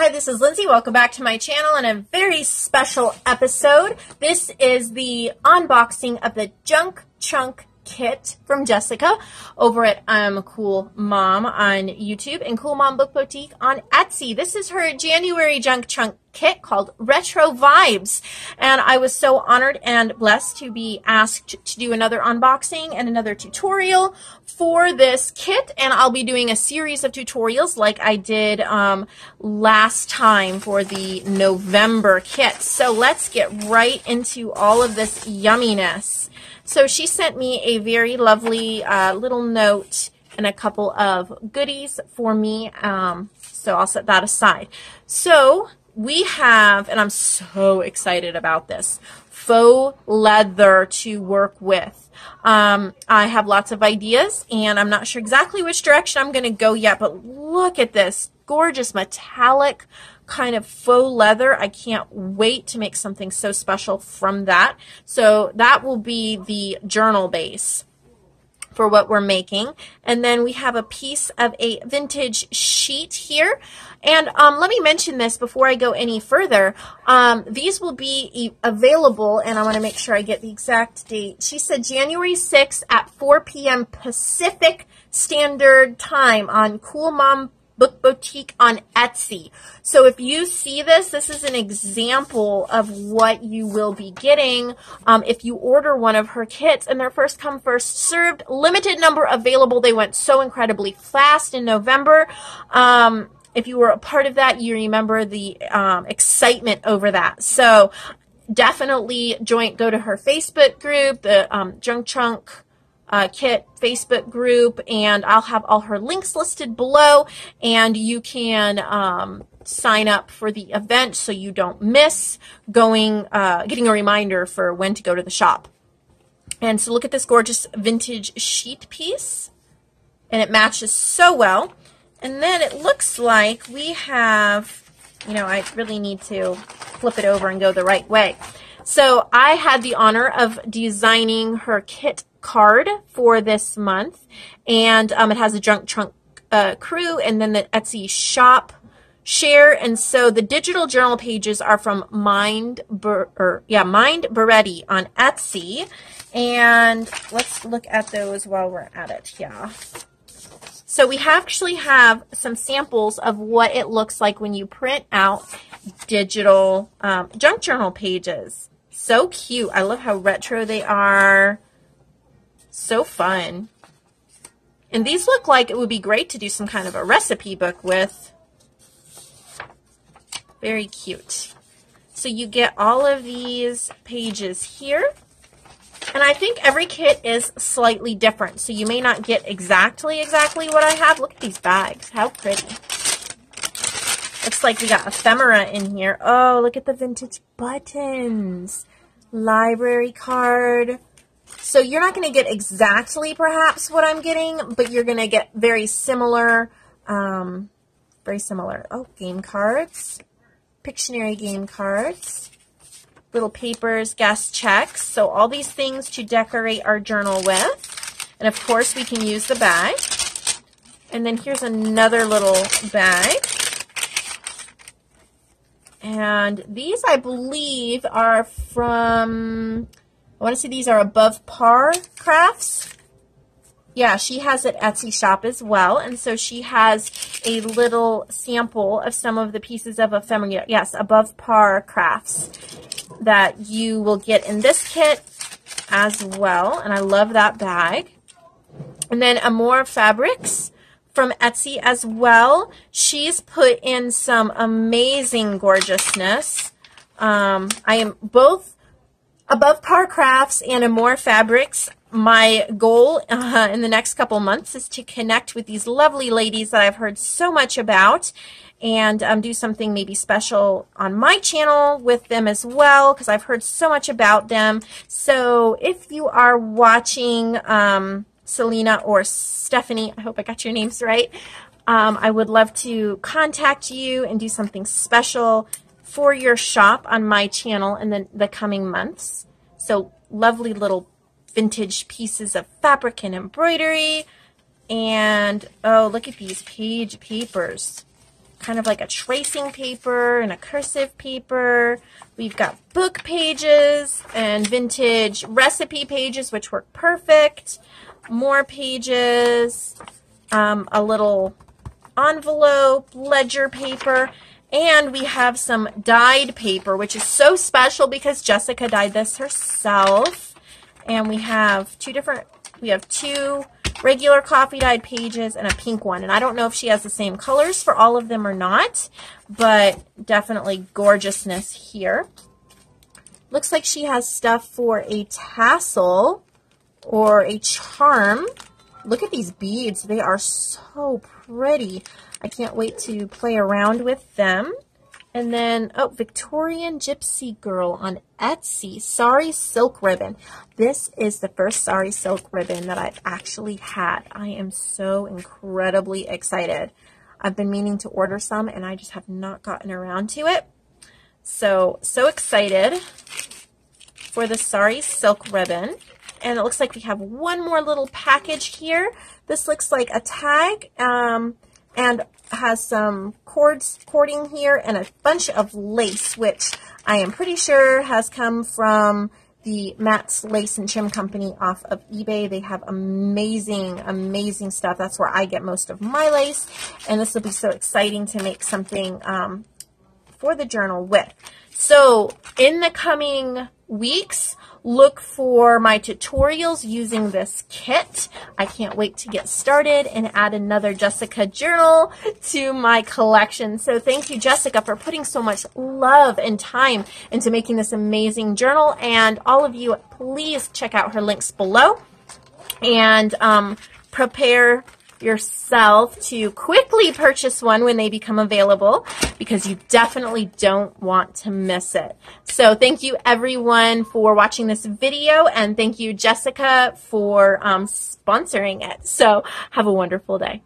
Hi, this is Lindsay. Welcome back to my channel and a very special episode. This is the unboxing of the Junk Chunk kit from Jessica over at Cool Mom on YouTube and Cool Mom Book Boutique on Etsy. This is her January Junk Chunk kit called Retro Vibes, and I was so honored and blessed to be asked to do another unboxing and another tutorial for this kit, and I'll be doing a series of tutorials like I did last time for the November kit. So let's get right into all of this yumminess. So she sent me a very lovely little note and a couple of goodies for me, so I'll set that aside. So we have, and I'm so excited about this, faux leather to work with. I have lots of ideas, and I'm not sure exactly which direction I'm going to go yet, but look at this gorgeous metallic kind of faux leather. I can't wait to make something so special from that. So that will be the journal base for what we're making. And then we have a piece of a vintage sheet here. And let me mention this before I go any further. These will be available, and I want to make sure I get the exact date. She said January 6th at 4 p.m. Pacific Standard Time on Cool Mom Book Boutique on Etsy. So if you see this, this is an example of what you will be getting if you order one of her kits, and they're first come, first served. Limited number available. They went so incredibly fast in November. If you were a part of that, you remember the excitement over that. So definitely go to her Facebook group, the Junk Chunk Kit Facebook group, and I'll have all her links listed below, and you can sign up for the event so you don't miss getting a reminder for when to go to the shop. And so look at this gorgeous vintage sheet piece, and it matches so well. And then it looks like we have, I really need to flip it over and go the right way. So I had the honor of designing her kit card for this month, and it has a Junk Chunk crew and then the Etsy shop share. And so the digital journal pages are from Mind Beretti on Etsy, and let's look at those while we're at it. Yeah. So we actually have some samples of what it looks like when you print out digital junk journal pages. So cute. I love how retro they are. So fun. And these look like it would be great to do some kind of a recipe book with. Very cute. So you get all of these pages here. And I think every kit is slightly different, so you may not get exactly what I have. Look at these bags. How pretty. Looks like we got ephemera in here. Oh, look at the vintage buttons. Library card. So you're not going to get exactly perhaps what I'm getting, but you're going to get very similar. Very similar. Oh, game cards. Pictionary game cards. Little papers, gas checks. So all these things to decorate our journal with. And of course we can use the bag. And then here's another little bag. And these I believe are from, I want to say these are Above Par Crafts. Yeah, she has it at Etsy shop as well. And so she has a little sample of some of the pieces of ephemera. Yes, Above Par Crafts that you will get in this kit as well. And I love that bag. And then Amore Fabrics from Etsy as well. She's put in some amazing gorgeousness. I am both Above Par Crafts and Amore Fabrics. My goal in the next couple months is to connect with these lovely ladies that I've heard so much about, and do something maybe special on my channel with them as well, because I've heard so much about them. So if you are watching Selena or Stephanie, I hope I got your names right, I would love to contact you and do something special for your shop on my channel in the coming months. So lovely little vintage pieces of fabric and embroidery. And oh, look at these page papers. kind of like a tracing paper and a cursive paper. We've got book pages and vintage recipe pages, which work perfect. More pages, a little envelope, ledger paper, and we have some dyed paper, which is so special because Jessica dyed this herself. And we have two regular coffee dyed pages and a pink one. And I don't know if she has the same colors for all of them or not, but definitely gorgeousness here. Looks like she has stuff for a tassel or a charm. Look at these beads. They are so pretty. I can't wait to play around with them. And then, oh, Victorian Gypsy Girl on Etsy. Sari silk ribbon. This is the first Sari silk ribbon that I've actually had. I am so incredibly excited. I've been meaning to order some, and I just have not gotten around to it. So excited for the Sari silk ribbon. And it looks like we have one more little package here. This looks like a tag and has some cording here and a bunch of lace, which I am pretty sure has come from the Matt's Lace and Trim Company off of eBay. They have amazing, amazing stuff. That's where I get most of my lace. And this will be so exciting to make something for the journal with. So in the coming weeks, look for my tutorials using this kit. I can't wait to get started and add another Jessica journal to my collection. So thank you, Jessica, for putting so much love and time into making this amazing journal. And all of you, please check out her links below and prepare yourself to quickly purchase one when they become available, because you definitely don't want to miss it. So thank you everyone for watching this video, and thank you, Jessica, for sponsoring it. So have a wonderful day.